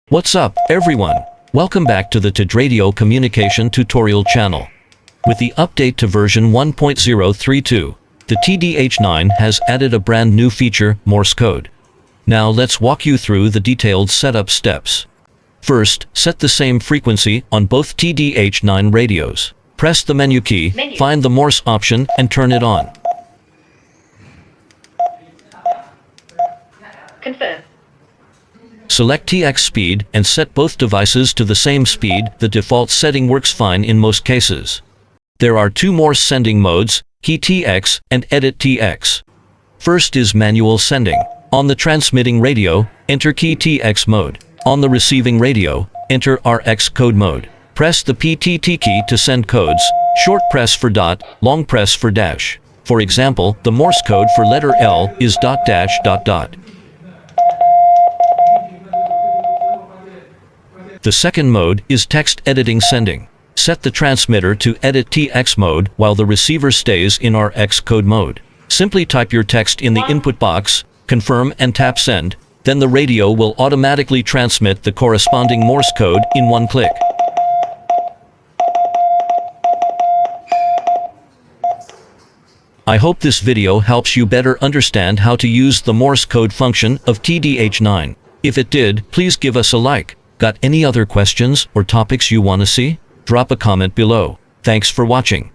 What's up, everyone? Welcome back to the TIDRADIO communication tutorial channel. With the update to version 1.032, the TD-H9 has added a brand new feature, Morse code. Now let's walk you through the detailed setup steps. First, set the same frequency on both TD-H9 radios. Press the menu key, find the Morse option, and turn it on. Confirm. Select TX speed and set both devices to the same speed. The default setting works fine in most cases. There are two Morse sending modes, Key TX and Edit TX. First is manual sending. On the transmitting radio, enter Key TX mode. On the receiving radio, enter RX code mode. Press the PTT key to send codes, short press for dot, long press for dash. For example, the Morse code for letter L is dot dash dot dot. The second mode is text editing sending. Set the transmitter to Edit TX mode while the receiver stays in RX code mode. Simply type your text in the input box, confirm and tap send, then the radio will automatically transmit the corresponding Morse code in one click. I hope this video helps you better understand how to use the Morse code function of TD-H9. If it did, please give us a like. Got any other questions or topics you want to see? Drop a comment below. Thanks for watching.